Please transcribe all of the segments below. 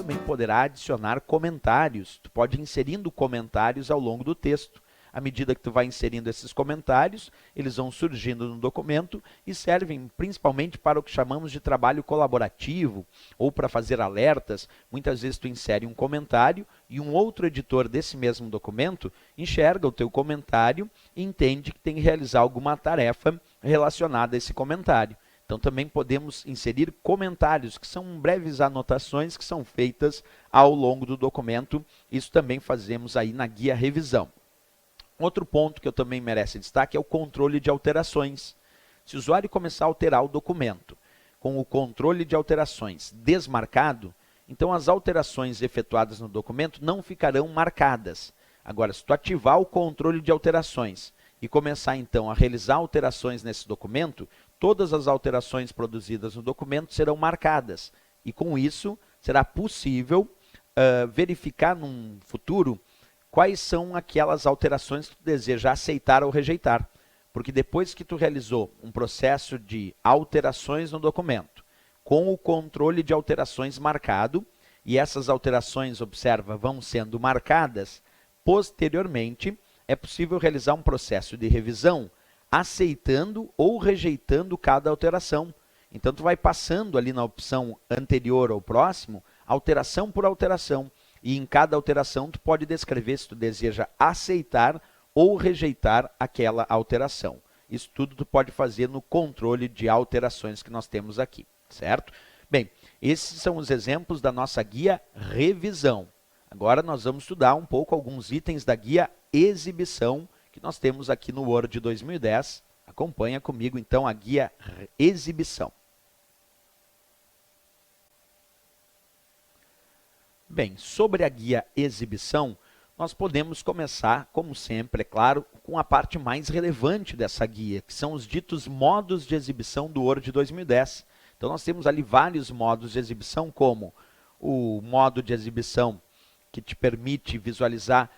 também poderá adicionar comentários. Tu pode ir inserindo comentários ao longo do texto. À medida que tu vai inserindo esses comentários, eles vão surgindo no documento e servem principalmente para o que chamamos de trabalho colaborativo ou para fazer alertas. Muitas vezes tu insere um comentário e um outro editor desse mesmo documento enxerga o teu comentário e entende que tem que realizar alguma tarefa relacionada a esse comentário. Então também podemos inserir comentários, que são breves anotações que são feitas ao longo do documento. Isso também fazemos aí na guia revisão. Outro ponto que eu também merece destaque é o controle de alterações. Se o usuário começar a alterar o documento com o controle de alterações desmarcado, então as alterações efetuadas no documento não ficarão marcadas. Agora, se tu ativar o controle de alterações e começar então a realizar alterações nesse documento, todas as alterações produzidas no documento serão marcadas. E com isso, será possível verificar num futuro quais são aquelas alterações que tu deseja aceitar ou rejeitar. Porque depois que tu realizou um processo de alterações no documento, com o controle de alterações marcado, e essas alterações, observa, vão sendo marcadas, posteriormente é possível realizar um processo de revisão, aceitando ou rejeitando cada alteração. Então tu vai passando ali na opção anterior ou próximo, alteração por alteração. E em cada alteração tu pode descrever se tu deseja aceitar ou rejeitar aquela alteração. Isso tudo tu pode fazer no controle de alterações que nós temos aqui, certo? Bem, esses são os exemplos da nossa guia revisão. Agora nós vamos estudar um pouco alguns itens da guia exibição que nós temos aqui no Word 2010. Acompanha comigo então a guia exibição. Bem, sobre a guia exibição, nós podemos começar, como sempre, é claro, com a parte mais relevante dessa guia, que são os ditos modos de exibição do Word 2010. Então, nós temos ali vários modos de exibição, como o modo de exibição que te permite visualizar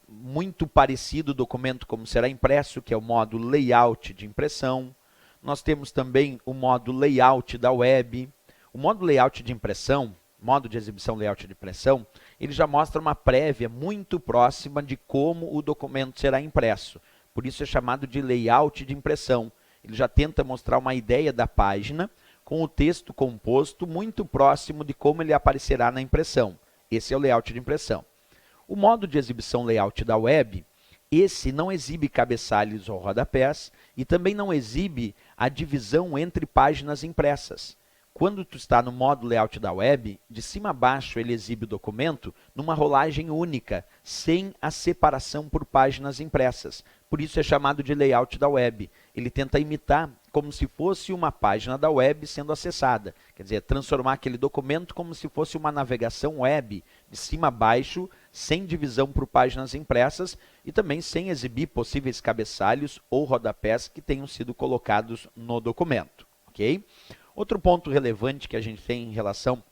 muito parecido documento como será impresso, que é o modo layout de impressão. Nós temos também o modo layout da web. O modo layout de impressão, modo de exibição layout de impressão, ele já mostra uma prévia muito próxima de como o documento será impresso. Por isso é chamado de layout de impressão. Ele já tenta mostrar uma ideia da página com o texto composto muito próximo de como ele aparecerá na impressão. Esse é o layout de impressão. O modo de exibição layout da web, esse não exibe cabeçalhos ou rodapés e também não exibe a divisão entre páginas impressas. Quando tu está no modo layout da web, de cima a baixo ele exibe o documento numa rolagem única, sem a separação por páginas impressas. Por isso é chamado de layout da web. Ele tenta imitar como se fosse uma página da web sendo acessada. Quer dizer, transformar aquele documento como se fosse uma navegação web, de cima a baixo, sem divisão por páginas impressas e também sem exibir possíveis cabeçalhos ou rodapés que tenham sido colocados no documento. Ok? Outro ponto relevante que a gente tem em relação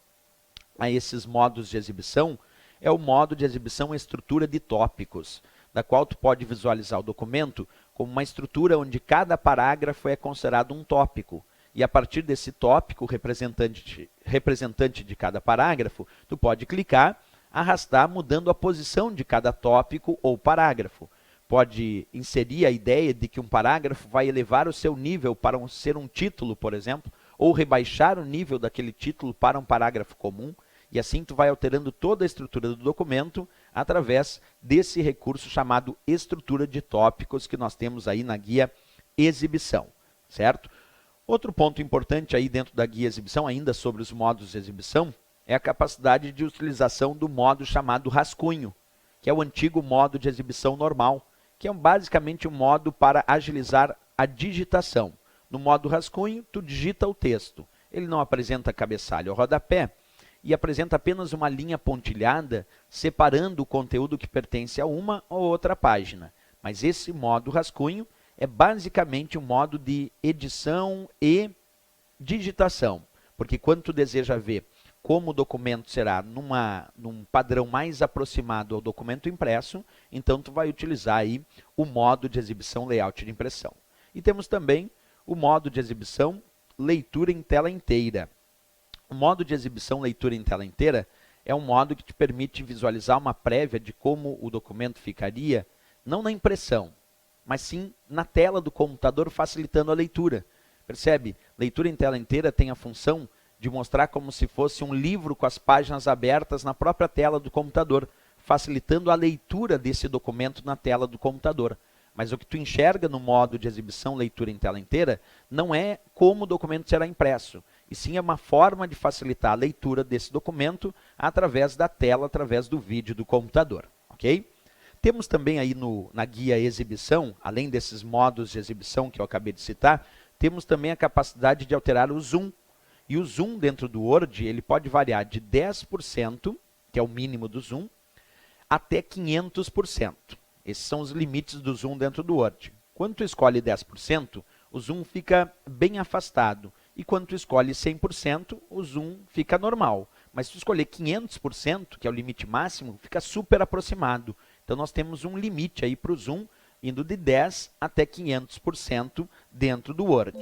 a esses modos de exibição é o modo de exibição estrutura de tópicos, da qual tu pode visualizar o documento como uma estrutura onde cada parágrafo é considerado um tópico. E a partir desse tópico representante de cada parágrafo, tu pode clicar, arrastar, mudando a posição de cada tópico ou parágrafo. Pode inserir a ideia de que um parágrafo vai elevar o seu nível para ser um título, por exemplo, ou rebaixar o nível daquele título para um parágrafo comum, e assim tu vai alterando toda a estrutura do documento através desse recurso chamado estrutura de tópicos que nós temos aí na guia exibição, certo? Outro ponto importante aí dentro da guia exibição, ainda sobre os modos de exibição, é a capacidade de utilização do modo chamado rascunho, que é o antigo modo de exibição normal, que é basicamente um modo para agilizar a digitação. No modo rascunho, tu digita o texto. Ele não apresenta cabeçalho ou rodapé e apresenta apenas uma linha pontilhada separando o conteúdo que pertence a uma ou outra página. Mas esse modo rascunho é basicamente um modo de edição e digitação. Porque quando tu deseja ver como o documento será num padrão mais aproximado ao documento impresso, então tu vai utilizar aí o modo de exibição layout de impressão. E temos também o modo de exibição leitura em tela inteira. O modo de exibição leitura em tela inteira é um modo que te permite visualizar uma prévia de como o documento ficaria, não na impressão, mas sim na tela do computador, facilitando a leitura. Percebe? Leitura em tela inteira tem a função de mostrar como se fosse um livro com as páginas abertas na própria tela do computador, facilitando a leitura desse documento na tela do computador. Mas o que tu enxerga no modo de exibição leitura em tela inteira não é como o documento será impresso, e sim é uma forma de facilitar a leitura desse documento através da tela, através do vídeo do computador, ok? Temos também aí na guia exibição, além desses modos de exibição que eu acabei de citar, temos também a capacidade de alterar o zoom. E o zoom dentro do Word, ele pode variar de 10%, que é o mínimo do zoom, até 500%. Esses são os limites do zoom dentro do Word. Quando tu escolhe 10%, o zoom fica bem afastado. E quando tu escolhe 100%, o zoom fica normal. Mas se tu escolher 500%, que é o limite máximo, fica super aproximado. Então nós temos um limite aí para o zoom, indo de 10% até 500% dentro do Word.